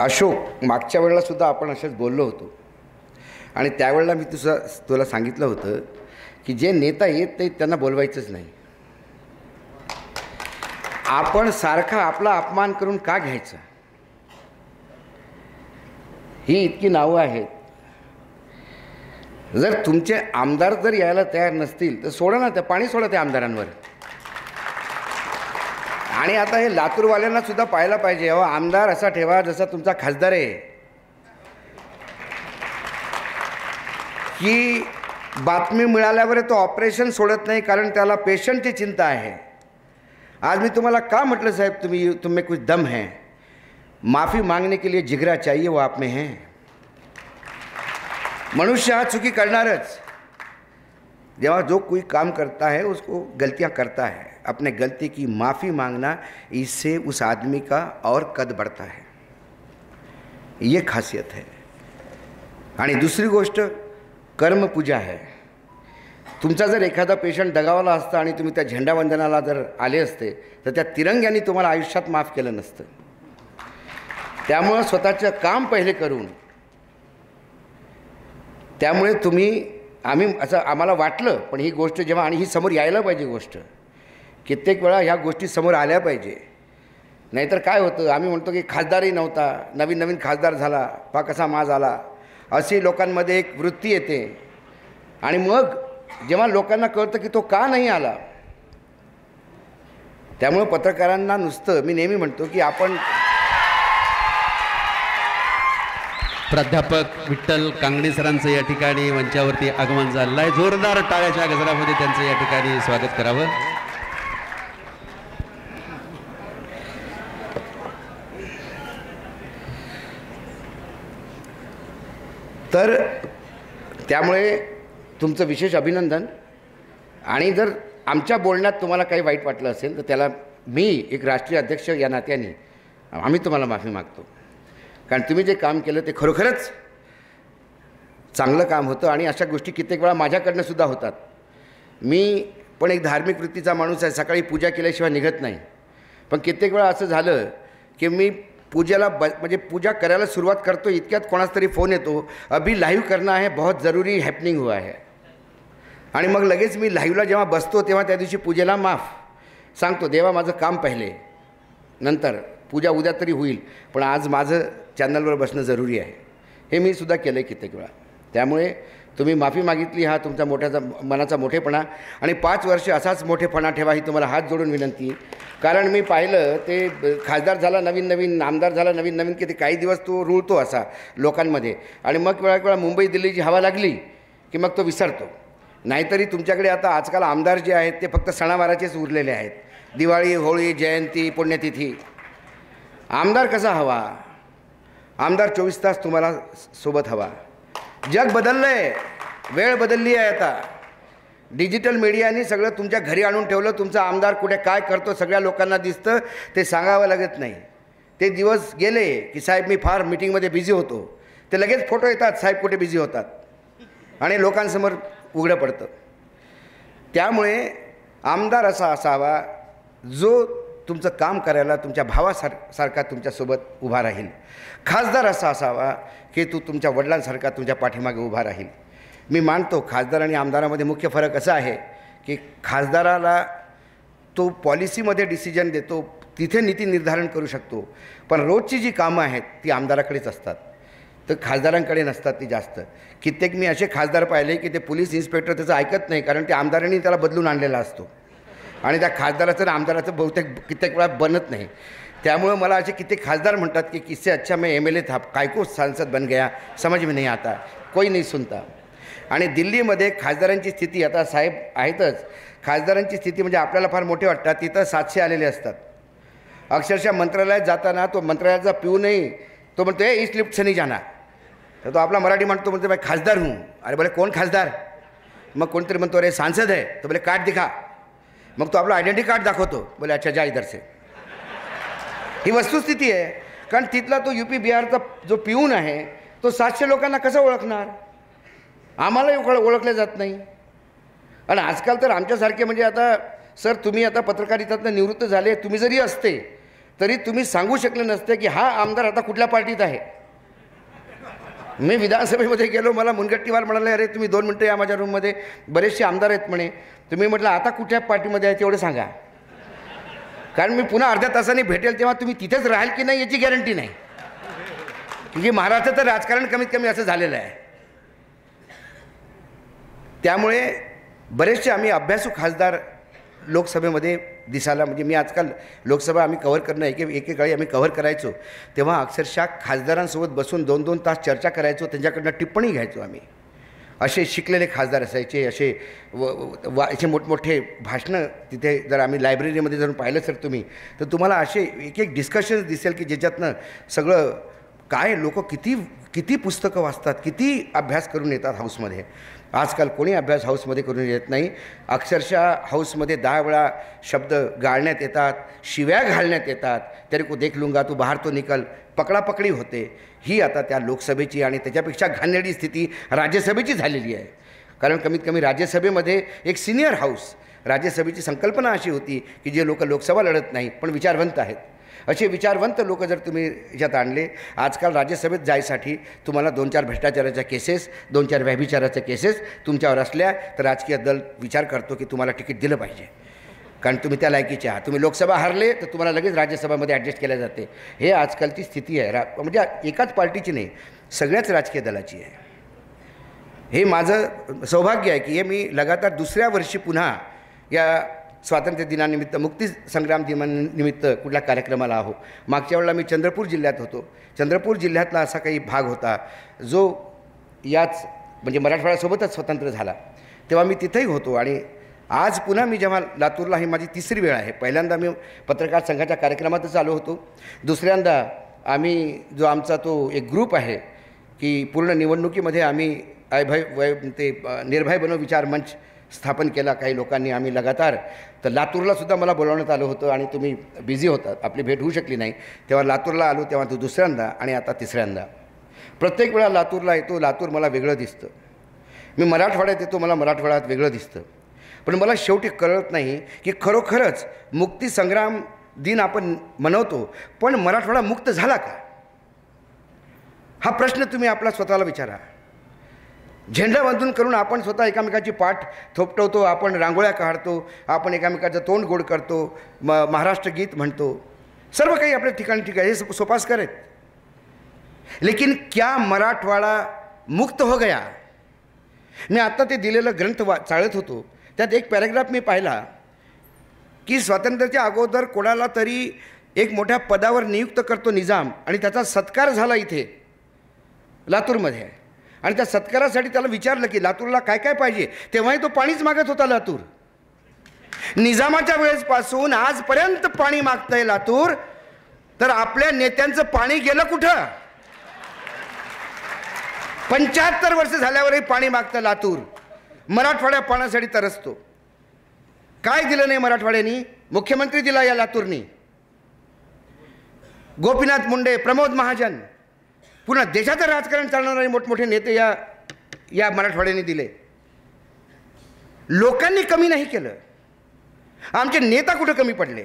अशोक, मागच्या वेळेला सुद्धा आपण असेच बोललो होतो आणि त्यावेळेला मी तुला सांगितलं होतं की जे नेता येत नाहीत त्यांना बोलवायचंच नाही. आपण सारखा आपला अपमान करून का घ्यायचा? ही इतकी नावं आहेत. जर तुमचे आमदार जर यायला तयार नसतील तर सोडा ना, त्या पाणी सोडा त्या आमदारांवर. आणि आता हे लातूरवाल्यांना सुद्धा पाहायला पाहिजे, अहो आमदार असा ठेवा जसा तुमचा खासदार आहे, की बातमी मिळाल्यावर तो ऑपरेशन सोडत नाही कारण त्याला पेशंटची चिंता आहे. आज मी तुम्हाला का म्हटलं साहेब, तुम्ही कुछ दम है, माफ़ी मांगने के लिए जिगरा चाहिए, वो आप में है. मनुष्य हा चुकी करणारच. जेव्हा जो कोई काम करता है उसको गलतियां करता है, अपने गलती की माफ़ी मांगना, इससे उस आदमी का और कद बढ़ता है. ये खासियत है. आणि दुसरी गोष्ट कर्मपूजा है. तुमचा जर एखादा पेशंट दगावला असता आणि तुम्ही त्या झेंडावंदनाला जर आले असते तर त्या तिरंग्याने तुम्हाला आयुष्यात माफ केलं नसतं. त्यामुळे स्वतःचं काम पहिले करून, त्यामुळे आम्ही असं आम्हाला वाटलं, पण ही गोष्ट जेव्हा, आणि ही समोर यायला पाहिजे गोष्ट, कित्येक वेळा ह्या गोष्टी समोर आल्या पाहिजे. नाहीतर काय होतं, आम्ही म्हणतो की खासदारही नव्हता, नवीन नवीन खासदार झाला, पा कसा माज आला, अशी लोकांमध्ये एक वृत्ती येते. आणि मग जेव्हा लोकांना कळतं की तो का नाही आला, त्यामुळे पत्रकारांना नुसतं, मी नेहमी म्हणतो की आपण, प्राध्यापक विठ्ठल कांगणे सरांचं या ठिकाणी मंचावरती आगमन झालेलं आहे. जोरदार टाळ्याच्या गजरामध्ये त्यांचं या ठिकाणी स्वागत करावं. तर त्यामुळे तुमचं विशेष अभिनंदन. आणि जर आमच्या बोलण्यात तुम्हाला काही वाईट वाटलं असेल तर त्याला मी एक राष्ट्रीय अध्यक्ष या नात्याने आम्ही तुम्हाला माफी मागतो. कारण तुम्ही जे काम केलं ते खरोखरच चांगलं काम होतं. आणि अशा गोष्टी कित्येक वेळा माझ्याकडनं सुद्धा होतात. मी पण एक धार्मिक वृत्तीचा माणूस आहे, सकाळी पूजा केल्याशिवाय निघत नाही. पण कित्येक वेळा असं झालं की मी पूजेला म्हणजे पूजा करायला सुरुवात करतो, इतक्यात कोणाचा तरी फोन येतो, अभी लाईव्ह करना है, बहुत ज़रूरी हॅपनिंग हुआ है. आणि मग लगेच मी लाईव्हला जेव्हा बसतो तेव्हा त्या दिवशी पूजेला माफ सांगतो, देवा माझं काम पहिले, नंतर पूजा उद्या तरी होईल, पण आज माझं चॅनलवर बसणं जरुरी आहे. हे मी सुद्धा केलं आहे कित्येक वेळा. त्यामुळे तुम्ही माफी मागितली, हा तुमचा मनाचा मोठेपणा. आणि 5 वर्ष असाच मोठेपणा ठेवा, ही तुम्हाला हात जोडून विनंती. कारण मी पाहिलं ते खासदार झाला नवीन नवीन, आमदार झाला नवीन नवीन, की ते काही दिवस तो रुळतो असा लोकांमध्ये, आणि मग वेळा मुंबई दिल्लीची हवा लागली की मग तो विसरतो. नाहीतरी तुमच्याकडे आता आजकाल आमदार जे आहेत ते फक्त सणावाराचेच उरलेले आहेत. दिवाळी, होळी, जयंती, पुण्यतिथी. आमदार कसा हवा? आमदार 24 तास तुम्हाला सोबत हवा. जग बदललं आहे, वेळ बदलली आहे. आता डिजिटल मीडियाने सगळं तुमच्या घरी आणून ठेवलं. तुमचा आमदार कुठे काय करतो सगळ्या लोकांना दिसतं, ते सांगावं लागत नाही. ते दिवस गेले की साहेब मी फार मीटिंगमध्ये बिझी होतो, ते लगेच फोटो येतात, साहेब कुठे बिझी होतात, आणि लोकांसमोर उघडं पडतं. त्यामुळे आमदार असा असावा जो तुमचं काम करायला तुमच्या भावासारखा तुमच्यासोबत उभा राहील. खासदार असा असावा की तो तुमच्या वडिलांसारखा तुमच्या पाठीमागे उभा राहील. मी मानतो खासदार आणि आमदारामध्ये मुख्य फरक असा आहे की खासदाराला तो पॉलिसीमध्ये डिसिजन देतो, तिथे नीती निर्धारण करू शकतो, पण रोजची जी कामं आहेत ती आमदाराकडेच असतात, तर खासदारांकडे नसतात ती जास्त. कित्येक मी असे खासदार पाहिले की ते पोलीस इन्स्पेक्टर त्याचं ऐकत नाही, कारण ते आमदारांनी त्याला बदलून आणलेला असतो, आणि त्या खासदाराचं आणि आमदाराचं बहुतेक कित्येक वेळा बनत नाही. त्यामुळे मला असे कित्येक खासदार म्हणतात की किससे अच्छा मैं MLA था, काय को सांसद बन गया, समझ में नहीं आता, कोई नहीं सुनता. आणि दिल्लीमध्ये खासदारांची स्थिती, आता साहेब आहेतच, खासदारांची स्थिती म्हणजे आपल्याला फार मोठे वाटतात. तिथं 700 आलेले असतात. अक्षरशः मंत्रालयात जाताना तो मंत्रालयाचा पिऊ नाही, तो म्हणतो इस लिफ्ट से नहीं जाना, तर तो आपला मराठी म्हणतो, म्हणतो मैं खासदार हूँ. अरे बोले कौन खासदार? मग कोणतरी म्हणतो अरे सांसद है, तो बोले कार्ड दिखा. मग तो आपला आयडेंटिटी कार्ड दाखवतो, बोले अच्छा जा इधर से. ही वस्तुस्थिती आहे. कारण तिथला तो UP बिहारचा जो पिऊन आहे तो 700 लोकांना कसं ओळखणार? आम्हालाही ओळखले जात नाही. आणि आजकाल तर आमच्यासारखे, म्हणजे आता सर तुम्ही आता पत्रकारितेतनं निवृत्त झाले, तुम्ही जरी असते तरी तुम्ही सांगू शकले नसते की हा आमदार आता कुठल्या पार्टीत आहे. मी विधानसभेमध्ये गेलो, मला मुनगट्टीवार म्हणाले, अरे तुम्ही 2 मिनटं या माझ्या रूममध्ये, बरेचसे आमदार आहेत म्हणे. तुम्ही म्हटलं आता कुठल्या पार्टीमध्ये आहे तेवढं सांगा, कारण मी पुन्हा अर्ध्या तासाने भेटेल तेव्हा तुम्ही तिथेच राहाल की नाही याची गॅरंटी नाही. म्हणजे महाराष्ट्राचं राजकारण कमीत कमी असं झालेलं आहे. त्यामुळे बरेचसे आम्ही अभ्यासू खासदार लोकसभेमध्ये दिसायला, म्हणजे मी आजकाल लोकसभा आम्ही कव्हर करणं एकेकाळी आम्ही कव्हर करायचो तेव्हा अक्षरशः खासदारांसोबत बसून 2-2 तास चर्चा करायचो, त्यांच्याकडनं टिप्पणी घ्यायचो आम्ही. असे शिकलेले खासदार असायचे, असे असे मोठमोठे भाषणं तिथे जर आम्ही लायब्ररीमध्ये जर पाहिलं सर तुम्ही, तर तुम्हाला असे एक दिस्कशन्स दिसेल की ज्याच्यातनं सगळं काय लोक किती पुस्तकं वाचतात, किती अभ्यास करून येतात हाऊसमध्ये. आजकाल कोणी अभ्यास हाऊसमध्ये करून येत नाही. अक्षरशः हाऊसमध्ये 10 वेळा शब्द गाळण्यात येतात, शिव्या घालण्यात येतात. तरी को देख लूंगा तू बाहर तो निकल, पकडापकडी होते. ही आता त्या लोकसभेची आणि त्याच्यापेक्षा घाणेरडी स्थिती राज्यसभेची झालेली आहे. कारण कमीत कमी राज्यसभेमध्ये एक सिनियर हाऊस, राज्यसभेची संकल्पना अशी होती की जे लोक लोकसभा लढत नाही पण विचारवंत आहेत, असे विचारवंत लोक जर तुम्ही याच्यात आणले. आजकाल राज्यसभेत जायसाठी तुम्हाला 2-4 भ्रष्टाचाराच्या केसेस, 2-4 व्यभिचाराच्या केसेस तुमच्यावर असल्या तर राजकीय दल विचार करतो की तुम्हाला तिकीट दिलं पाहिजे, कारण तुम्ही त्या लायकीचे आहात. तुम्ही लोकसभा हारले तर तुम्हाला लगेच राज्यसभामध्ये ॲडजस्ट केल्या जाते. हे आजकालची स्थिती आहे. म्हणजे एकाच पार्टीची नाही, सगळ्याच राजकीय दलाची आहे. हे माझं सौभाग्य आहे की हे मी लगातार 2ऱ्या वर्षी पुन्हा या स्वातंत्र्य दिनानिमित्त, मुक्ती संग्राम दिनानिमित्त कुठल्या कार्यक्रमाला आहो. मागच्या वेळेला मी चंद्रपूर जिल्ह्यात होतो. चंद्रपूर जिल्ह्यातला असा काही भाग होता जो याच म्हणजे मराठवाड्यासोबतच स्वतंत्र झाला, तेव्हा मी तिथेही होतो. आणि आज पुन्हा मी जेव्हा लातूरला, ही माझी 3री वेळ आहे. पहिल्यांदा मी पत्रकार संघाच्या कार्यक्रमातच आलो होतो. दुसऱ्यांदा आम्ही जो आमचा तो एक ग्रुप आहे की पूर्ण निवडणुकीमध्ये आम्ही निर्भय बनो विचार मंच स्थापन केला काही लोकांनी, आम्ही लगातार. तर लातूरला सुद्धा मला बोलावण्यात आलं होतं आणि तुम्ही बिझी होतात, आपली भेट होऊ शकली नाही. तेव्हा लातूरला आलो, तेव्हा तो 2ऱ्यांदा आणि आता 3ऱ्यांदा. प्रत्येक वेळा लातूरला येतो, लातूर मला वेगळं दिसतं. मी मराठवाड्यात येतो, मला मराठवाड्यात वेगळं दिसतं. पण मला शेवटी कळत नाही की खरोखरच मुक्ती संग्राम दिन आपण मनवतो, पण मराठवाडा मुक्त झाला का? हा प्रश्न तुम्ही आपला स्वतःला विचारा. झेंडावंदन करून आपण स्वतः एकामेकाची पाठ थोपटवतो, आपण रांगोळ्या काढतो, आपण एकामेकाचं तोंड गोड करतो, महाराष्ट्र गीत म्हणतो, सर्व काही आपल्या ठिकाणी हे सोपास्कर आहेत. लेकिन क्या मराठवाडा मुक्त हो गया? मी आत्ता ते दिलेलं ग्रंथ चाळत होतो, त्यात एक पॅराग्राफ मी पाहिला की स्वातंत्र्याच्या अगोदर कोणाला तरी एक मोठ्या पदावर नियुक्त करतो निजाम आणि त्याचा सत्कार झाला इथे लातूरमध्ये. आणि त्या सत्कारासाठी त्याला विचारलं की लातूरला काय काय पाहिजे, तेव्हाही तो पाणीच मागत होता लातूर. निजामाच्या वेळेसपासून आजपर्यंत पाणी मागतंय लातूर, तर आपल्या नेत्यांचं पाणी गेलं कुठं? 75 वर्ष झाल्यावरही पाणी मागतं लातूर. मराठवाड्या पाण्यासाठी तरसतो. काय दिलं नाही मराठवाड्यानी? मुख्यमंत्री दिला या लातूरनी, गोपीनाथ मुंडे, प्रमोद महाजन, पुन्हा देशाचं राजकारण चालणारे मोठमोठे नेते या मराठवाड्याने दिले. लोकांनी कमी नाही केलं. आमचे नेता कुठं कमी पडले?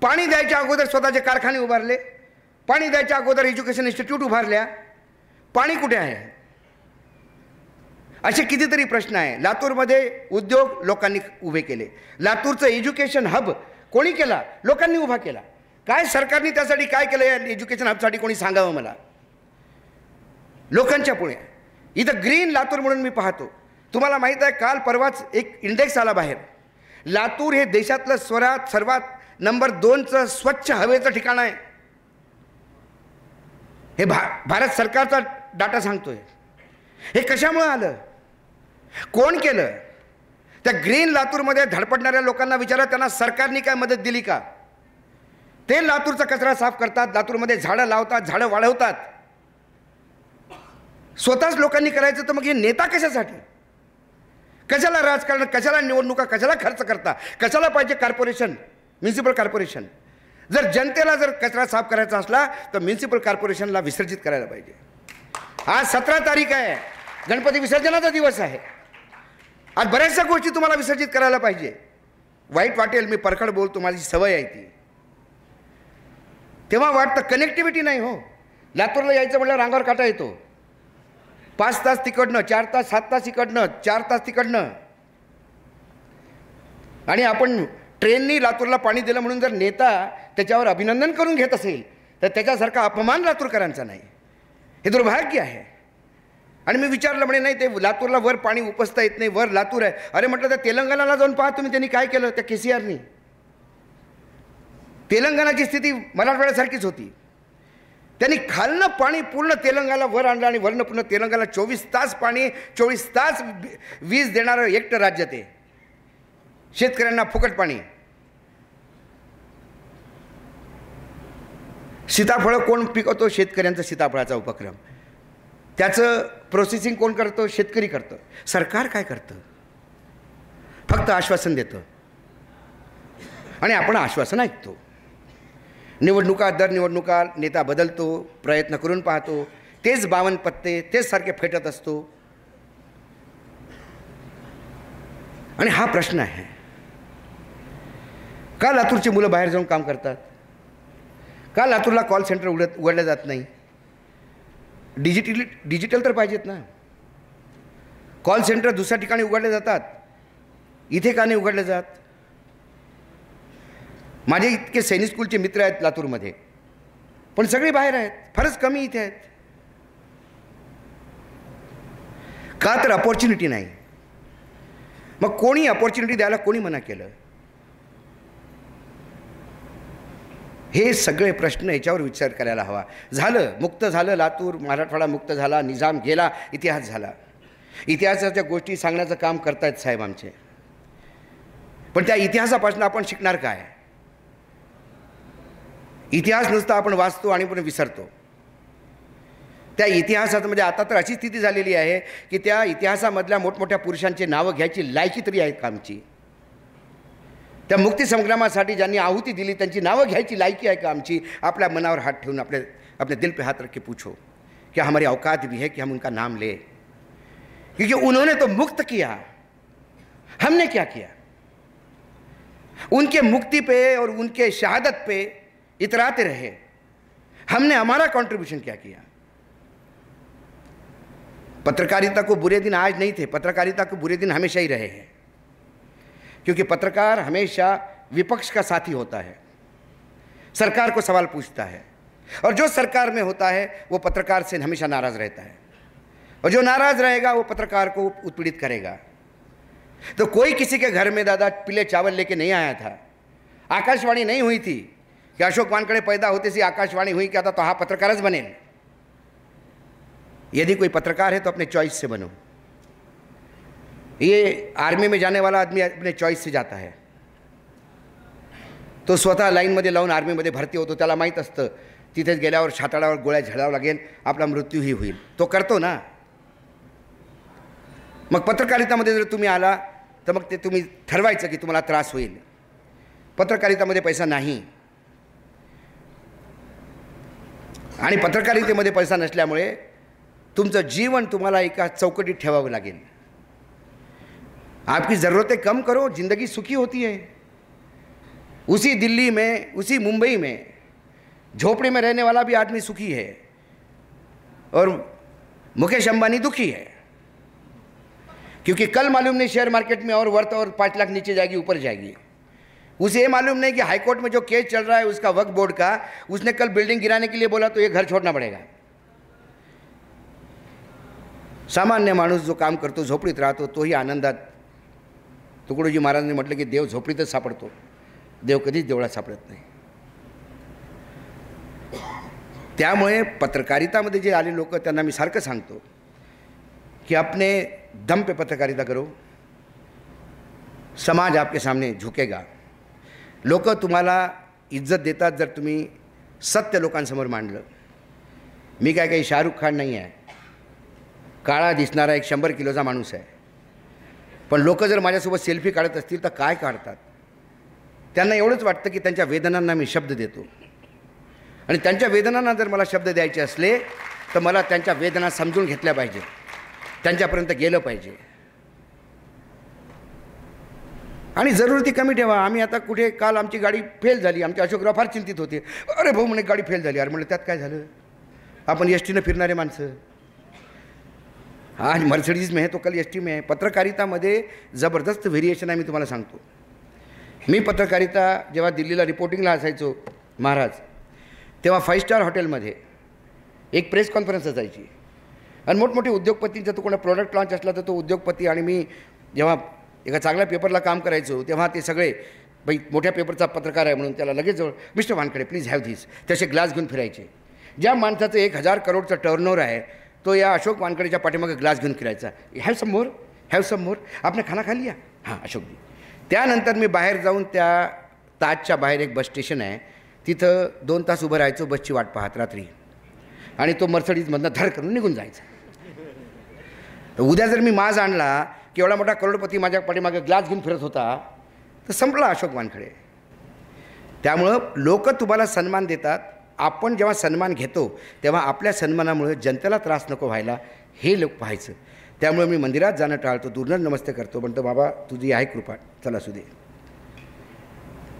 पाणी द्यायच्या अगोदर स्वतःचे कारखाने उभारले, पाणी द्यायच्या अगोदर एज्युकेशन इन्स्टिट्यूट उभारल्या. पाणी कुठे आहे? असे कितीतरी प्रश्न आहे. लातूरमध्ये उद्योग लोकांनी उभे केले. लातूरचं एज्युकेशन हब कोणी केला? लोकांनी उभा केला. काय सरकारने त्यासाठी काय केलं या एज्युकेशन हबसाठी कोणी सांगावं मला? लोकांच्या पुढे. इथं ग्रीन लातूर म्हणून मी पाहतो. तुम्हाला माहीत आहे, काल परवाच एक इंडेक्स आला बाहेर. लातूर हे देशातलं सर्वात नंबर 2चं स्वच्छ हवेचं ठिकाण आहे. हे भारत सरकारचा डाटा सांगतोय. हे कशामुळे आलं? कोण केलं? त्या ग्रीन लातूरमध्ये धडपडणाऱ्या लोकांना विचारा, त्यांना सरकारने काय मदत दिली का? ते लातूरचा कचरा साफ करतात, लातूरमध्ये झाडं लावतात, झाडं वाढवतात. स्वतःच लोकांनी करायचं तर मग हे नेता कशासाठी? कशाला राजकारण, कशाला निवडणुका, कशाला खर्च करता? कशाला पाहिजे कॉर्पोरेशन, म्युन्सिपल कॉर्पोरेशन? जर जनतेला जर कचरा साफ करायचा असला तर म्युन्सिपल कॉर्पोरेशनला विसर्जित करायला पाहिजे. आज 17 तारीख आहे, गणपती विसर्जनाचा दिवस आहे. आज बऱ्याचशा गोष्टी तुम्हाला विसर्जित करायला पाहिजे. वाईट वाटेल, मी परखड बोलतो, माझी सवय आहे ती. तेव्हा वाटतं कनेक्टिव्हिटी नाही हो. लातूरला यायचं म्हटलं रांगावर काटा येतो. 5 तास तिकडनं, 4 तास, 7 तास इकडनं, 4 तास तिकडनं. आणि आपण ट्रेननी लातूरला पाणी दिलं म्हणून जर नेता त्याच्यावर अभिनंदन करून घेत असेल तर त्याच्यासारखा अपमान लातूरकरांचा नाही. हे दुर्भाग्य आहे. आणि मी विचारलं म्हणे नाही ते लातूरला वर पाणी उपसता येत नाही, वर लातूर आहे. अरे म्हटलं तर तेलंगणाला जाऊन पहा तुम्ही, त्यांनी काय केलं त्या KCRनी. तेलंगणाची स्थिती मराठवाड्यासारखीच होती. त्यांनी खालनं पाणी पूर्ण तेलंगणाला वर आणलं आणि वरनं पूर्ण तेलंगणाला 24 तास पाणी, 24 तास वीज देणारं एकटं राज्य ते. शेतकऱ्यांना फुकट पाणी. सीताफळं कोण पिकवतो? शेतकऱ्यांचा सीताफळाचा उपक्रम. त्याचं प्रोसेसिंग कोण करतो? शेतकरी करतं. सरकार काय करतं? फक्त आश्वासन देतं आणि आपण आश्वासन ऐकतो. निवडणुका दर निवडणुका नेता बदलतो, प्रयत्न करून पाहतो, तेच 52 पत्ते तेच सारखे फेटत असतो. आणि हा प्रश्न आहे, का लातूरची मुलं बाहेर जाऊन काम करतात? का लातूरला कॉल सेंटर उघडलं जात नाही? डिजिटल तर पाहिजेत ना. कॉल सेंटर दुसऱ्या ठिकाणी उघडले जातात, इथे का नाही उघडले जात? माझे इतके सैनिक स्कूलचे मित्र आहेत लातूरमध्ये, पण सगळे बाहेर आहेत, फारच कमी इथे आहेत. का तर अपॉर्च्युनिटी नाही. मग कोणी अपॉर्च्युनिटी द्यायला कोणी मना केलं? हे सगळे प्रश्न याच्यावर विचार करायला हवा. झालं, मुक्त झालं लातूर, मराठवाडा मुक्त झाला, निजाम गेला, इतिहास झाला. इतिहासाच्या गोष्टी सांगण्याचं काम करतायत साहेब आमचे. पण त्या इतिहासापासून आपण शिकणार काय? इतिहास नुसता आपण वाचतो आणि पण विसरतो. त्या इतिहासामध्ये आता तर अशी स्थिती झालेली आहे की त्या इतिहासामधल्या मोठमोठ्या पुरुषांचे नावं घ्यायची लायकी तरी आहे का आमची? त्या मुक्तीसंग्रामासाठी ज्यांनी आहुती दिली त्यांची नावं घ्यायची लायकी आहे का आमची? आपल्या मनावर हात ठेवून अपने दिल पे हाथ रख के पूछो क्या हमारी औकात भी है कि हम उनका नाम ले? क्योंकि उन्होंने तो मुक्त किया, हमने क्या किया? उनके मुक्ति पे और उनके शहादत पे इतराते रहे, हमने हमारा कंट्रीब्यूशन क्या किया? पत्रकारिता को बुरे दिन आज नहीं थे, पत्रकारिता को बुरे दिन हमेशा ही रहे हैं. क्योंकि पत्रकार हमेशा विपक्ष का साथी होता है, सरकार को सवाल पूछता है, और जो सरकार में होता है वो पत्रकार से हमेशा नाराज़ रहता है, और जो नाराज़ रहेगा वो पत्रकार को उत्पीड़ित करेगा. तो कोई किसी के घर में दादा पीले चावल लेके नहीं आया था. आकाशवाणी नहीं हुई थी कि अशोक वानकडे पैदा होते सी आकाशवाणी हुई क्या था तो हाँ पत्रकारच बनेल. यदि कोई पत्रकार है तो अपने चॉइस से बनो. ये आर्मी में जाने वाला आदमी अपने चॉइस से जाता है. तो स्वतः लाईनमध्ये लावून आर्मीमध्ये भरती होतो. त्याला माहीत असतं तिथेच गेल्यावर छाताडावर गोळ्या झळावं लागेल, आपला मृत्यूही होईल. तो करतो ना. मग पत्रकारितामध्ये जर तुम्ही आला तर मग ते तुम्ही ठरवायचं की तुम्हाला त्रास होईल. पत्रकारितामध्ये पैसा नाही, आणि पत्रकारितेमध्ये पैसा नसल्यामुळे तुमचं जीवन तुम्हाला एका चौकटीत ठेवावं लागेल. आपकी ज़रूरतें कम करो, ज़िंदगी सुखी होती है. उसी दिल्ली में, उसी मुंबई में झोपड़ी में रहने वाला भी आदमी सुखी है और मुकेश अंबानी दुखी है. क्योंकि कल मालूम नहीं शेयर मार्केट में और वर्थ और 5 लाख नीचे जाएगी ऊपर जाएगी. उसे ये मालूम नहीं कि हाईकोर्ट में जो केस चल रहा है उसका वक्फ बोर्ड का, उसने कल बिल्डिंग गिराने के लिए बोला तो ये घर छोड़ना पड़ेगा. सामान्य माणूस जो काम करतो, झोपडीत राहतो, तोही आनंदात. तुकडोजी महाराजांनी म्हटलं की देव झोपडीतच सापडतो, देव कधीच देवळात सापडत नाही. त्यामुळे पत्रकारितामध्ये जे आले लोक त्यांना मी सारखं सांगतो कि अपने दम पे पत्रकारिता करो, समाज आपके सामने झुकेगा. लोक तुम्हाला इज्जत देतात जर तुम्ही सत्य लोकांसमोर मांडलं. मी काय काही शाहरुख खान नाही आहे, काळा दिसणारा एक 100 किलोचा माणूस आहे. पण लोक जर माझ्यासोबत सेल्फी काढत असतील तर काय काढतात? त्यांना एवढंच वाटतं की त्यांच्या वेदनांना मी शब्द देतो, आणि त्यांच्या वेदनांना जर मला शब्द द्यायचे असले तर मला त्यांच्या वेदना समजून घेतल्या पाहिजे, त्यांच्यापर्यंत गेलं पाहिजे. आणि जरुरी कमी ठेवा. आम्ही आता कुठे काल आमची गाडी फेल झाली, आमचे अशोकराव फार चिंतित होते. अरे भाऊ म्हणे गाडी फेल झाली. अरे म्हणलं त्यात काय झालं, आपण एस टीनं फिरणारे माणसं. आज मर्सिडीज में है तो कल एस टी में है. पत्रकारितामध्ये जबरदस्त व्हेरिएशन आहे. मी तुम्हाला सांगतो, मी पत्रकारिता जेव्हा दिल्लीला रिपोर्टिंगला असायचो महाराज, तेव्हा 5 स्टार हॉटेलमध्ये एक प्रेस कॉन्फरन्स असायची आणि मोठमोठे उद्योगपतींचा तो कोणा प्रोडक्ट लॉन्च असला तर तो उद्योगपती आणि मी जेव्हा एका चांगल्या पेपरला काम करायचो तेव्हा ते सगळे बाई मोठ्या पेपरचा पत्रकार आहे म्हणून त्याला लगेच जवळ mister Wankhede please have this, तसे ग्लास घेऊन फिरायचे. ज्या माणसाचं 1000 करोडचं टर्नओव्हर आहे तो या अशोक वानखेडेच्या पाठीमागे ग्लास घेऊन फिरायचा. Have some more, have some मोर, आपने खाना खा लिया, हां अशोकजी. त्यानंतर मी बाहेर जाऊन त्या ताजच्या बाहेर एक बस स्टेशन आहे तिथं 2 तास उभं राहायचो बसची वाट पाहत रात्री, आणि तो मर्सिडीजमधनं धड करून निघून जायचा. तर उद्या जर मी माज आणला की एवढा मोठा करोडपती माझ्या पाठीमागे ग्लास घेऊन फिरत होता तर संपला अशोक वानखेडे. त्यामुळं लोक तुम्हाला सन्मान देतात. आपण जेव्हा सन्मान घेतो तेव्हा आपल्या सन्मानामुळे जनतेला त्रास नको व्हायला हे लोक पाहायचं. त्यामुळे मी मंदिरात जाणं टाळतो, दूरनं नमस्ते करतो, म्हणतो बाबा तुझी आहे कृपा, चला असू दे.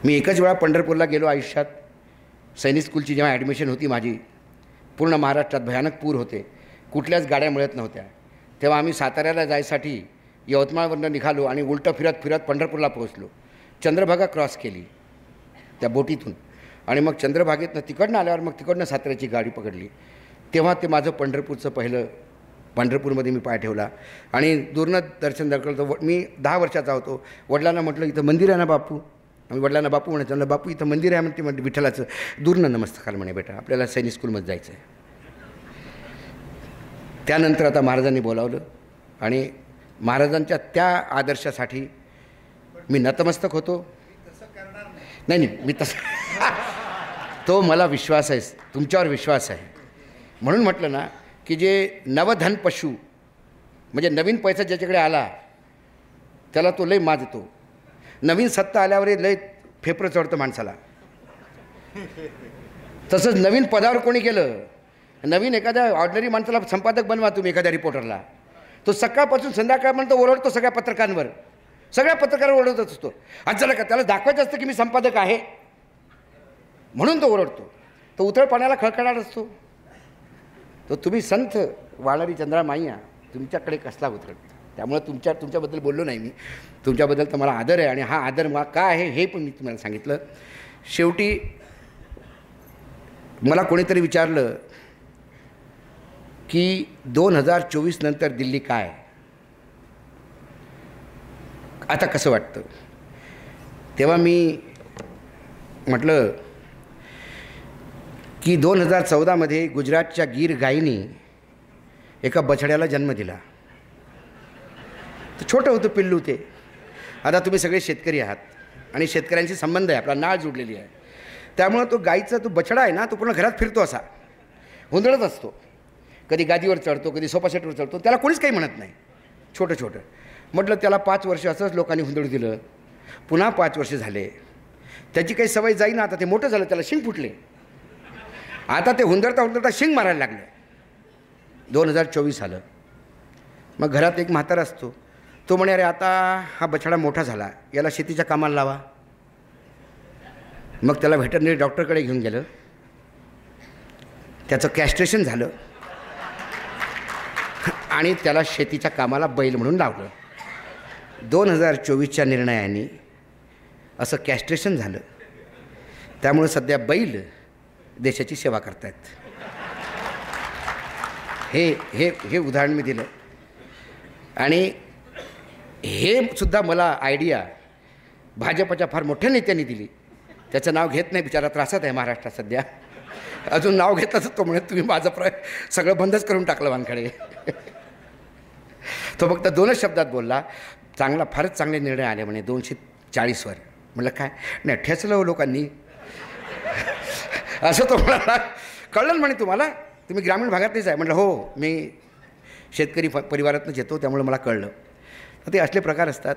मी एकच वेळा पंढरपूरला गेलो आयुष्यात. सैनिक स्कूलची जेव्हा ॲडमिशन होती माझी, पूर्ण महाराष्ट्रात भयानक पूर होते, कुठल्याच गाड्या मिळत नव्हत्या. तेव्हा आम्ही साताऱ्याला जायसाठी यवतमाळवरनं निघालो आणि उलटं फिरत फिरत पंढरपूरला पोहोचलो. चंद्रभागा क्रॉस केली त्या बोटीतून आणि मग चंद्रभागेतनं तिकडनं आल्यावर मग तिकडनं साताऱ्याची गाडी पकडली. तेव्हा ते माझं पंढरपूरचं पहिलं, पंढरपूरमध्ये मी पाय ठेवला आणि दूरनं दर्शन दाखवलं. मी 10 वर्षाचा होतो. वडिलांना म्हटलं इथं मंदिर आहे ना बापू, आम्ही वडिलांना बापू म्हणायचं. म्हणलं बापू इथं मंदिर आहे म्हणते, म्हणजे विठ्ठलाचं. दूरनं नमस्कार म्हणे बेटा आपल्याला सैनिक स्कूलमध्ये जायचं आहे. त्यानंतर आता महाराजांनी बोलावलं आणि महाराजांच्या त्या आदर्शासाठी मी नतमस्तक होतो. नाही मी तसं तो मला विश्वास आहे, तुमच्यावर विश्वास आहे म्हणून म्हटलं ना की जे नवधन पशु म्हणजे नवीन पैसा ज्याच्याकडे आला त्याला तो लय माज येतो. नवीन सत्ता आल्यावर लय फेफरं चढतं माणसाला. तसंच नवीन पदावर कोणी केलं, नवीन एखाद्या ऑर्डिनरी माणसाला संपादक बनवा तुम्ही एखाद्या रिपोर्टरला, तो सकाळपासून संध्याकाळपर्यंत ओरडतो सगळ्या पत्रकारांवर, सगळ्या पत्रकारांवर ओरडतच असतो. आज झालं का त्याला दाखवायचं असतं की मी संपादक आहे म्हणून तो ओरडतो. तो उतळ पाण्याला खळखळाट असतो. तो तुम्ही संत वाळारी चंद्रा माईया तुमच्याकडे कसला उतरत. त्यामुळे तुमच्याबद्दल बोललो नाही मी, तुमच्याबद्दल तर मला आदर आहे आणि हा आदर मला का आहे हे पण मी तुम्हाला सांगितलं. शेवटी मला कोणीतरी विचारलं की 2024 नंतर दिल्ली काय, आता कसं वाटतं. तेव्हा मी म्हटलं की 2014मध्ये गुजरातच्या गीर गायीनी एका बछड्याला जन्म दिला. तर छोटं होतं पिल्लू ते. आता तुम्ही सगळे शेतकरी आहात आणि शेतकऱ्यांशी संबंध आहे, आपला नाळ जुडलेली आहे. त्यामुळं तो गाईचा तो बछडा आहे ना, तो पूर्ण घरात फिरतो असा, हुंदडत असतो. कधी गादीवर चढतो, कधी सोफा सेटवर चढतो, त्याला कोणीच काही म्हणत नाही. छोटं छोटं म्हटलं त्याला 5 वर्ष असंच लोकांनी हुंदडू दिलं. पुन्हा 5 वर्ष झाले, त्याची काही सवय जाईना. आता ते मोठं झालं, त्याला शिंग फुटले. आता ते हुंदडता शिंग मारायला लागलं. 2024 आलं. मग घरात एक म्हातारा असतो, तो म्हणे अरे आता हा बछडा मोठा झाला, याला शेतीच्या कामाला लावा. मग त्याला व्हेटरनरी डॉक्टरकडे घेऊन गेलं, त्याचं कॅस्ट्रेशन झालं आणि त्याला शेतीच्या कामाला बैल म्हणून लावलं. 2024च्या निर्णयाने असं कॅस्ट्रेशन झालं. त्यामुळे सध्या बैल देशाची सेवा करतायत. हे उदाहरण मी दिलं. आणि हे सुद्धा मला आयडिया भाजपच्या फार मोठ्या नेत्यांनी दिली. त्याचं नाव घेत नाही, बिचारा त्रासात आहे महाराष्ट्रात सध्या. अजून नाव घेतलं तर तो म्हणे तुम्ही माझं सगळं बंदच करून टाकलं वानखेडे. तो फक्त 2च शब्दात बोलला, चांगला फारच चांगले निर्णय आले म्हणे 240 वर. म्हटलं काय नाही ठेचलं लोकांनी असं तो म्हणाला. कळलं म्हणे तुम्हाला, तुम्ही ग्रामीण भागातलीच आहे. म्हटलं हो, मी शेतकरी परिवारातूनच येतो त्यामुळे मला कळलं. तर ते असले प्रकार असतात.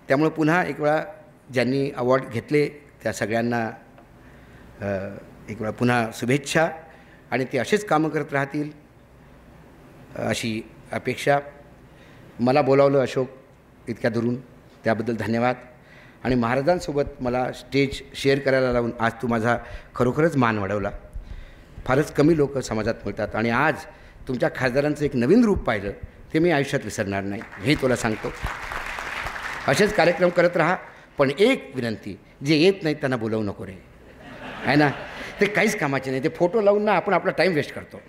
त्यामुळे पुन्हा एक वेळा ज्यांनी अवॉर्ड घेतले त्या सगळ्यांना एक वेळा पुन्हा शुभेच्छा आणि ते असेच कामं करत राहतील अशी अपेक्षा. मला बोलावलं अशोक इतक्या दुरून, त्याबद्दल धन्यवाद. आणि महाराजांसोबत मला स्टेज शेअर करायला लावून आज तू माझा खरोखरच मान वाढवला. फारच कमी लोक समाजात मिळतात आणि आज तुमच्या खासदारांचं एक नवीन रूप पाहिलं ते मी आयुष्यात विसरणार नाही, हे तुला सांगतो. असेच कार्यक्रम करत राहा, पण एक विनंती, जे येत नाहीत त्यांना बोलवू नको रे, आहे ना. ते काहीच कामाचे नाही. ते फोटो लावून ना आपण आपला टाईम वेस्ट करतो.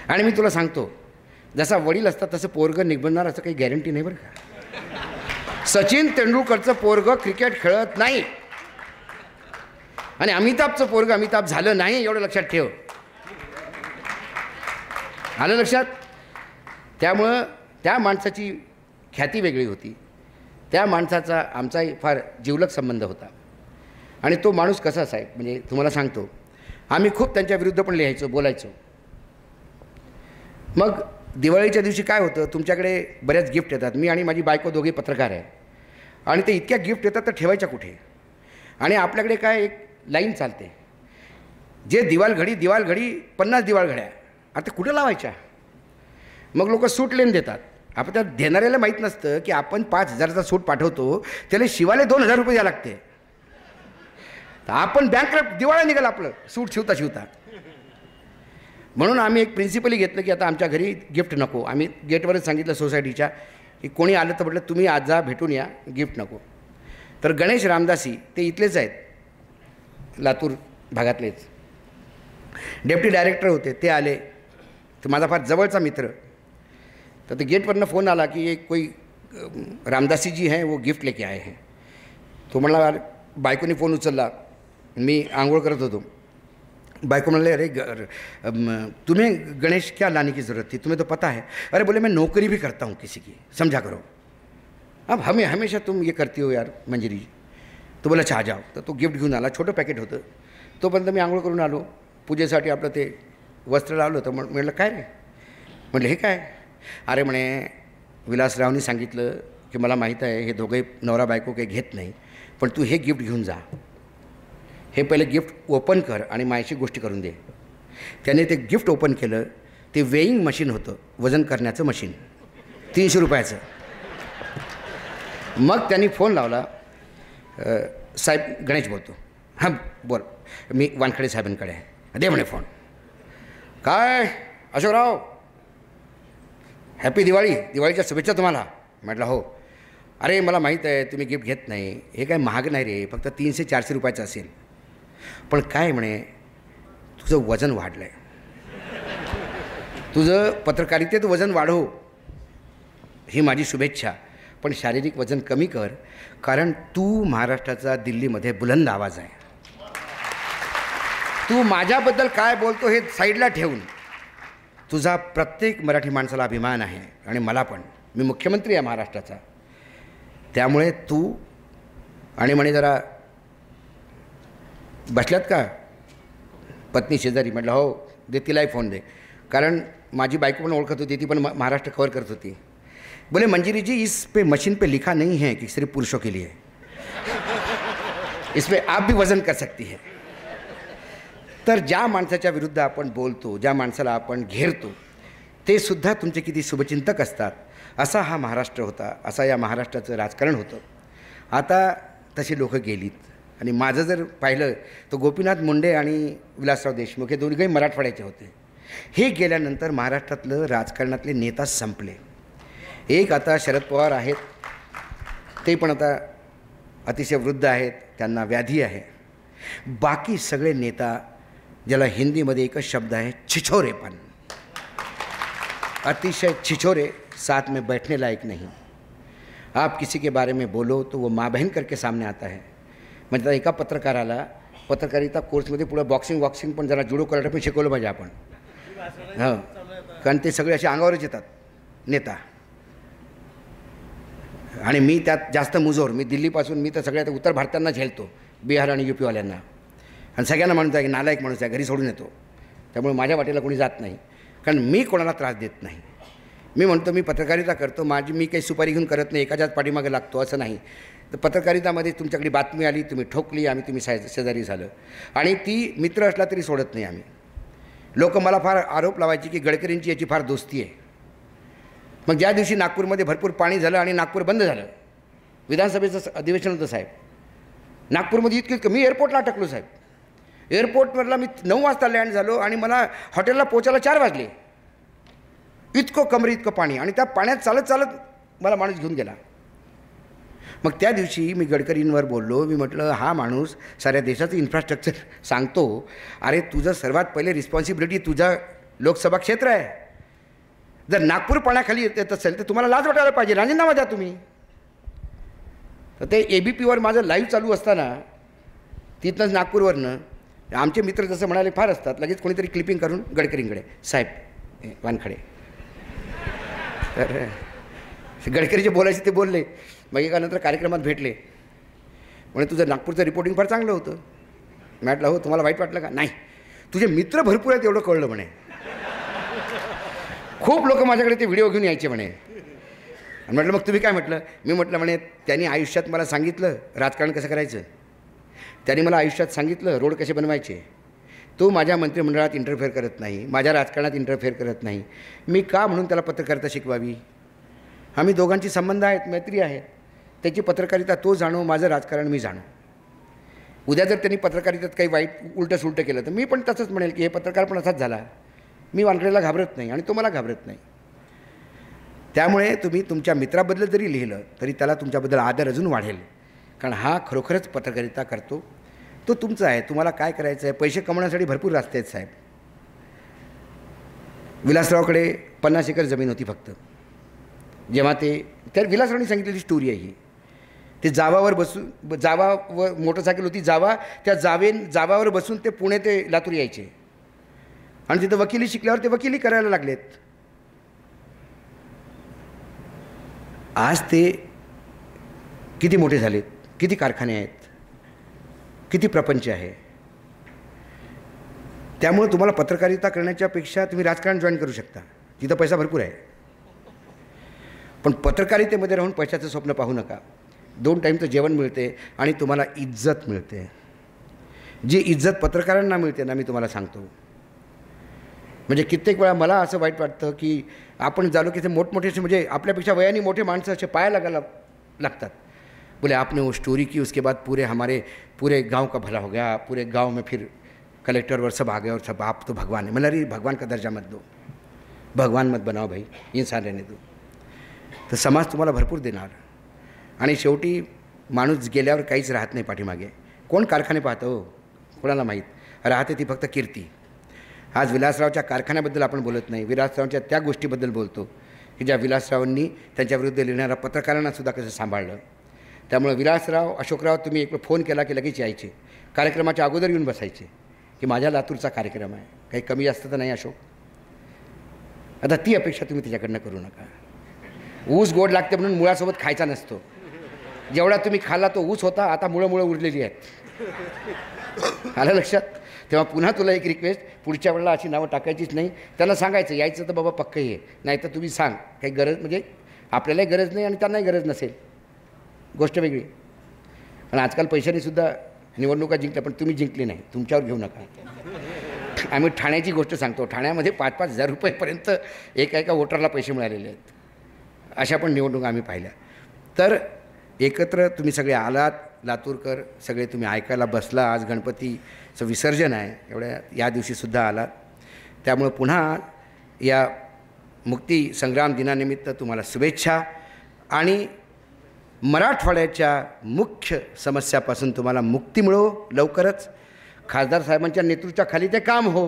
आणि मी तुला सांगतो, जसा वडील असतात तसं पोरगं निघणार असं काही गॅरंटी नाही बरं का. सचिन तेंडुलकरचं पोरगं क्रिकेट खेळत नाही आणि अमिताभचं पोरगं अमिताभ झालं नाही, एवढं लक्षात ठेव. आलं लक्षात. त्यामुळं त्या माणसाची ख्याती वेगळी होती. त्या माणसाचा आमचाही फार जिवलग संबंध होता. आणि तो माणूस कसा साहेब, म्हणजे तुम्हाला सांगतो, आम्ही खूप त्यांच्या विरुद्ध पण लिहायचो, बोलायचो. मग दिवाळीच्या दिवशी काय होतं, तुमच्याकडे बऱ्याच गिफ्ट येतात. मी आणि माझी बायको दोघे पत्रकार आहे आणि ते इतक्या गिफ्ट येतात तर ठेवायच्या कुठे. आणि आपल्याकडे काय एक लाईन चालते, जे दिवाळ घडी 50 दिवाळ घड्या, आता कुठं लावायच्या. मग लोक सूट लेन देतात. आपण त्या देणाऱ्याला माहीत नसतं की आपण 5,000चा सूट पाठवतो, त्याला शिवाले 2,000 रुपये द्यावे लागते. आपण बँकरप्ट, दिवाळा निघाला आपलं सूट शिवता. म्हणून आम्ही एक प्रिन्सिपली घेतलं की आता आमच्या घरी गिफ्ट नको. आम्ही गेटवरच सांगितलं सोसायटीच्या की कोणी आलं तर म्हटलं तुम्ही आज जा, भेटून या, गिफ्ट नको. तर गणेश रामदासी ते इथलेच आहेत, लातूर भागातलेच, डेप्टी डायरेक्टर होते, ते आले. तर माझा फार जवळचा मित्र. तर ते गेटवरनं फोन आला की एक कोई रामदासी जी हैं वो गिफ्ट लेके आए हैं. तो म्हणला, बायकोने फोन उचलला, मी आंघोळ करत होतो. बायको म्हणले, अरे तुम्हें गणेश क्या लाने की ज़रूरत थी, तुम्हें तो पता है. अरे बोले, मैं नौकरी भी करता हूँ किसी की, समझा करो. अब हमेशा तुम ये करती हो यार मंजिरी. तो बोला अच्छा जाओ. तर तो गिफ्ट घेऊन आला, छोटं पॅकेट होतं. तोपर्यंत मी आंघोळ करून आलो. पूजेसाठी आपलं ते वस्त्र लावलं होतं. म्हटलं काय रे, म्हटलं हे काय. अरे म्हणे, विलासरावनी सांगितलं की मला माहीत आहे हे दोघे नवरा बायको काही घेत नाही, पण तू हे गिफ्ट घेऊन जा. हे पहिले गिफ्ट ओपन कर आणि माझ्याशी गोष्टी करून दे. त्याने ते गिफ्ट ओपन केलं. ते वेईंग मशीन होतं, वजन करण्याचं मशीन, 300 रुपयाचं. मग त्यांनी फोन लावला, साहेब गणेश बोलतो. हां बोल, मी वानखडे साहेबांकडे आहे. दे म्हणे फोन. काय अशोकराव, हॅपी दिवाळी, दिवाळीच्या शुभेच्छा तुम्हाला. म्हटलं हो. अरे मला माहीत आहे तुम्ही गिफ्ट घेत नाही, हे काय महाग नाही रे, फक्त 300-400 रुपयाचं असेल. पण काय म्हणे, तुझं वजन वाढलं आहे, तुझं पत्रकारितेत वजन वाढव, ही माझी शुभेच्छा. पण शारीरिक वजन कमी कर, कारण तू महाराष्ट्राचा दिल्लीमध्ये बुलंद आवाज आहे. तू माझ्याबद्दल काय बोलतो हे साईडला ठेवून तुझा प्रत्येक मराठी माणसाला अभिमान आहे आणि मला पण. मी मुख्यमंत्री आहे महाराष्ट्राचा. त्यामुळे तू आणि म्हणे जरा बसल्यात का पत्नी शेजारी. म्हटलं हो, दे तिलाही फोन दे, कारण माझी बायको पण ओळखत होती, ती पण महाराष्ट्र कवर करत होती. बोले मंजिरी जी, इस पे मशीन पे लिखा नहीं है कि सिर्फ पुरुषों के लिए, इस पे आप भी वजन कर सकती है. तर ज्या माणसाच्या विरुद्ध आपण बोलतो, ज्या माणसाला आपण घेरतो, ते सुद्धा तुमचे किती शुभचिंतक असतात. असा हा महाराष्ट्र होता, असा या महाराष्ट्राचं राजकारण होतं. आता तशी लोकं गेलीत. आणि माझं जर पाहिलं तर गोपीनाथ मुंडे आणि विलासराव देशमुख हे दोन्ही मराठवाड्याचे होते. हे गेल्यानंतर महाराष्ट्रातलं राजकारणातले नेता संपले. एक आता शरद पवार आहेत, ते पण आता अतिशय वृद्ध आहेत, त्यांना व्याधी आहे. बाकी सगळे नेता, ज्याला हिंदीमध्ये एकच शब्द आहे छिछोरेपण, अतिशय छिछोरे, साथ में बैठने लायक नहीं. आप किसी के बारे में बोलो तो वो माँ बहन करके सामने आता है. म्हणजे एका पत्रकाराला पत्रकारिता कोर्समध्ये पुढं बॉक्सिंग पण जरा जुडो कराटे पण शिकवलं पाहिजे आपण. हां, कारण ते सगळे असे अंगावरच येतात नेता. आणि मी त्यात जास्त मुजोर. मी दिल्लीपासून मी तर सगळ्यात उत्तर भारतांना झेलतो, बिहार आणि UP-वाल्यांना, आणि सगळ्यांना म्हणतो आहे की नालायक माणूस आहे, घरी सोडून येतो. त्यामुळे माझ्या वाटेला कोणी जात नाही, कारण मी कोणाला त्रास देत नाही. मी म्हणतो मी पत्रकारिता करतो, मी काही सुपारी घेऊन करत नाही, एकाच्याच पाठीमागे लागतो असं नाही. तर पत्रकारितामध्ये तुमच्याकडे बातमी आली, तुम्ही ठोकली, तुम्ही शेजारी झालं, आणि ती मित्र असला तरी सोडत नाही आम्ही. लोक मला फार आरोप लावायचे की गडकरींची याची फार दोस्ती आहे. मग ज्या दिवशी नागपूरमध्ये भरपूर पाणी झालं आणि नागपूर बंद झालं, विधानसभेचं अधिवेशन होतं साहेब. नागपूरमध्ये इतकं मी एअरपोर्टला अटकलो साहेब. एअरपोर्टवरला मी 9 वाजता लँड झालो आणि मला हॉटेलला पोचायला 4 वाजले. इतकं कमरे इतकं पाणी आणि त्या पाण्यात चालत चालत मला माणूस घेऊन गेला. मग त्या दिवशी मी गडकरींवर बोललो. मी म्हटलं हा माणूस साऱ्या देशाचं इन्फ्रास्ट्रक्चर सांगतो. अरे तुझं सर्वात पहिले रिस्पॉन्सिबिलिटी तुझा लोकसभा क्षेत्र आहे. जर नागपूर पाण्याखाली येत असेल तर तुम्हाला लाज वाटायला पाहिजे. राजीनामा द्या तुम्ही. तर ते ABPवर माझं लाईव्ह चालू असताना तिथनंच नागपूरवरनं आमचे मित्र जसं म्हणाले फार असतात, लगेच कोणीतरी क्लिपिंग करून गडकरींकडे साहेब वानखडे. तर गडकरीचे बोलायचे ते बोलले. मग एकानंतर कार्यक्रमात भेटले. म्हणे तुझं नागपूरचं रिपोर्टिंग फार चांगलं होतं. म्हटलं हो तुम्हाला वाईट वाटलं का? नाही, तुझे मित्र भरपूर आहेत एवढं कळलं म्हणे. खूप लोक माझ्याकडे ते व्हिडिओ घेऊन यायचे म्हणे. आणि म्हटलं मग तुम्ही काय म्हटलं? मी म्हटलं म्हणे त्यांनी आयुष्यात मला सांगितलं राजकारण कसं करायचं. त्यांनी मला आयुष्यात सांगितलं रोड कसे बनवायचे. तो माझ्या मंत्रिमंडळात इंटरफेअर करत नाही, माझ्या राजकारणात इंटरफेअर करत नाही. मी का म्हणून त्याला पत्रकारिता शिकवावी? आम्ही दोघांची संबंध आहेत, मैत्री आहे. त्याची पत्रकारिता तो जाणो, माझं राजकारण मी जाणो. उद्या जर त्यांनी पत्रकारितेत काही वाईट उलटं सुलटं केलं तर मी पण तसंच म्हणेल की हे पत्रकार पण असाच झाला. मी वानखेडेला घाबरत नाही आणि तो मला घाबरत नाही. त्यामुळे तुम्ही तुमच्या मित्राबद्दल जरी लिहिलं तरी त्याला तुमच्याबद्दल आदर अजून वाढेल. कारण हा खरोखरच पत्रकारिता करतो. तो तुमचा आहे. तुम्हाला काय करायचं आहे? पैसे कमवण्यासाठी भरपूर रस्ते आहेत साहेब. विलासरावकडे 50 एकर जमीन होती फक्त. जेव्हा त्या विलासरावनी सांगितलेली स्टोरी आहे ही. ते जावावर बसून जावावर मोटरसायकल होती जावा, त्या जावावर बसून ते पुणे ते लातूर यायचे आणि तिथं वकिली शिकल्यावर ते वकिली करायला लागलेत. आज ते किती मोठे झालेत, किती कारखाने आहेत, किती प्रपंच आहे. त्यामुळे तुम्हाला पत्रकारिता करण्याच्या पेक्षा तुम्ही राजकारण जॉईन करू शकता. तिथं पैसा भरपूर आहे. पण पत्रकारितेमध्ये राहून पैशाचं स्वप्न पाहू नका. 2 टाईमचं जेवण मिळते आणि तुम्हाला इज्जत मिळते. जी इज्जत पत्रकारांना मिळते ना, मी तुम्हाला सांगतो. म्हणजे कित्येक वेळा मला असं वाईट वाटतं की आपण झालो की ते मोठमोठे म्हणजे आपल्यापेक्षा वयाने मोठे माणसं असे पाया लागायला लागतात. बोले आपने वो स्टोरी की, उसके बाद पूरे गांव का भला हो गया, पूरे गांव में फिर कलेक्टर और सब आ गए और सब आप तो भगवान है. मतलब अरे भगवान का दर्जा मत दो, भगवान मत बनाओ भाई, इंसान रहने दो. तर समाज तुम्हाला भरपूर देणार. आणि शेवटी माणूस गेल्यावर काहीच राहत नाही पाठीमागे. कोण कारखाने पाहतं हो? कोणाला माहीत. राहते ती फक्त कीर्ती. आज विलासरावच्या कारखान्याबद्दल आपण बोलत नाही, विलासरावांच्या त्या गोष्टीबद्दल बोलतो की ज्या विलासरावांनी त्यांच्याविरुद्ध लिहिणाऱ्या पत्रकारांनासुद्धा कसं सांभाळलं. त्यामुळे विलासराव, अशोकराव तुम्ही एक फोन केला की लगेच यायचे. कार्यक्रमाच्या अगोदर येऊन बसायचे की माझ्या लातूरचा कार्यक्रम आहे, काही कमी जास्त तर नाही अशोक. आता ती अपेक्षा तुम्ही त्याच्याकडनं करू नका. ऊस गोड लागते म्हणून मुळासोबत खायचा नसतो. जेवढा तुम्ही खाल्ला तो ऊस होता, आता मुळं उरलेली आहेत. आलं लक्षात? तेव्हा पुन्हा तुला एक रिक्वेस्ट, पुढच्या वेळेला अशी नावं टाकायचीच नाही. त्यांना सांगायचं यायचं तर बाबा पक्क ये, नाही तर तुम्ही सांग. काही गरज म्हणजे आपल्यालाही गरज नाही आणि त्यांनाही गरज नसेल, गोष्ट वेगळी. आणि आजकाल पैशानेसुद्धा निवडणुका जिंकल्या, पण तुम्ही जिंकली नाही, तुमच्यावर घेऊ नका. आम्ही ठाण्याची गोष्ट सांगतो. ठाण्यामध्ये 5-5 हजार रुपयेपर्यंत एका वोटरला पैसे मिळालेले आहेत. अशा पण निवडणुका आम्ही पाहिल्या. तर एकत्र तुम्ही सगळे आलात, लातूरकर सगळे तुम्ही ऐकायला बसला. आज गणपतीचं विसर्जन आहे, एवढ्या या दिवशीसुद्धा आलात. त्यामुळं पुन्हा या मुक्ती संग्राम दिनानिमित्त तुम्हाला शुभेच्छा. आणि मराठवाड्याच्या मुख्य समस्यापासून तुम्हाला मुक्ती मिळो लवकरच. खासदार साहेबांच्या नेतृत्वाखाली ते काम हो,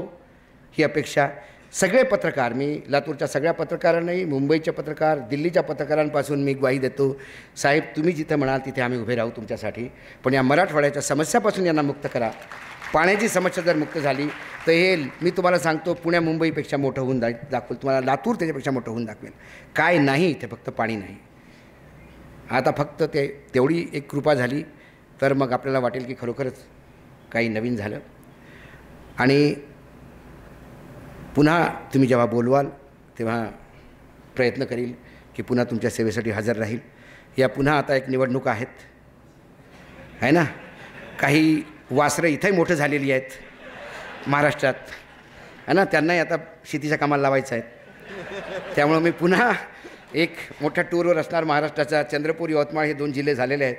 ही अपेक्षा. सगळे पत्रकार, मी लातूरच्या सगळ्या पत्रकारांनाही, मुंबईच्या पत्रकार, दिल्लीच्या पत्रकारांपासून मी ग्वाही देतो. साहेब तुम्ही जिथं म्हणाल तिथे आम्ही उभे राहू तुमच्यासाठी. पण या मराठवाड्याच्या समस्यापासून यांना मुक्त करा. पाण्याची समस्या जर मुक्त झाली तर हे मी तुम्हाला सांगतो पुण्या मुंबईपेक्षा मोठं होऊन दाखवेल तुम्हाला. लातूर त्याच्यापेक्षा मोठं होऊन दाखवेल. काय नाही ते फक्त पाणी नाही. आता फक्त तेवढी एक कृपा झाली तर मग आपल्याला वाटेल की खरोखरच काही नवीन झालं. आणि पुन्हा तुम्ही जेव्हा बोलवाल तेव्हा प्रयत्न करील की पुन्हा तुमच्या सेवेसाठी हजर राहील. या पुन्हा आता एक निवडणुका आहेत, आहे ना. काही वासरं इथंही मोठं झालेली आहेत महाराष्ट्रात, आहे ना. त्यांनाही आता शेतीच्या कामाला लावायचं आहे. त्यामुळं मी पुन्हा एक मोठ्या टूरवर असणार महाराष्ट्राचा. चंद्रपूर यवतमाळ हे 2 जिल्हे झालेले आहेत,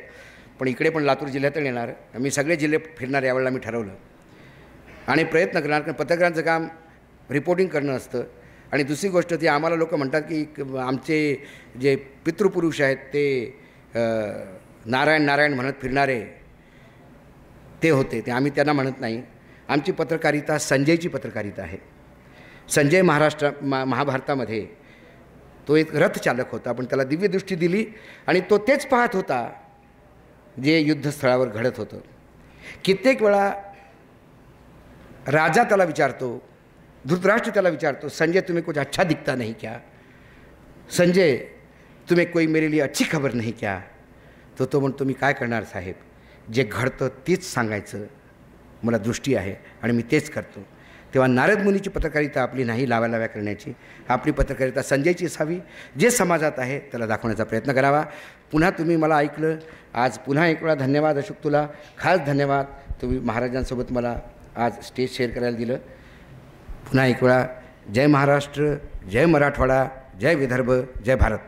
पण इकडे पण लातूर जिल्ह्यातून येणार. मी सगळे जिल्हे फिरणार यावेळेला मी ठरवलं आणि प्रयत्न करणार. कारण पत्रकारांचं काम रिपोर्टिंग करणं असतं. आणि दुसरी गोष्ट ती आम्हाला लोक म्हणतात की आमचे जे पितृपुरुष आहेत ते नारायण नारायण म्हणत फिरणारे ते होते, ते आम्ही त्यांना म्हणत नाही. आमची पत्रकारिता संजयची पत्रकारिता आहे. संजय महाभारतामध्ये तो एक रथचालक होता, पण त्याला दिव्यदृष्टी दिली आणि तो तेच पाहत होता जे युद्धस्थळावर घडत होतं. कित्येक वेळा राजा त्याला विचारतो, धृतराष्ट्र त्याला विचारतो, संजय तुम्हें कुछ अच्छा दिखता नहीं क्या? संजय तुम्हें कोई मेरे लिए अच्छी खबर नहीं क्या? तो म्हणतो मी काय करणार साहेब, जे घडतं तेच सांगायचं मला दृष्टी आहे आणि मी तेच करतो. तेव्हा नारद मुनीची पत्रकारिता आपली नाही लाव्या करण्याची, आपली पत्रकारिता संजयची असावी. जे समाजात आहे त्याला दाखवण्याचा प्रयत्न करावा. पुन्हा तुम्ही मला ऐकलं. आज पुन्हा एक वेळा धन्यवाद अशोक, तुला खास धन्यवाद. तुम्ही महाराजांसोबत मला आज स्टेज शेअर करायला दिलं. पुन्हा एक वेळा जय महाराष्ट्र, जय मराठवाडा, जय विदर्भ, जय भारत.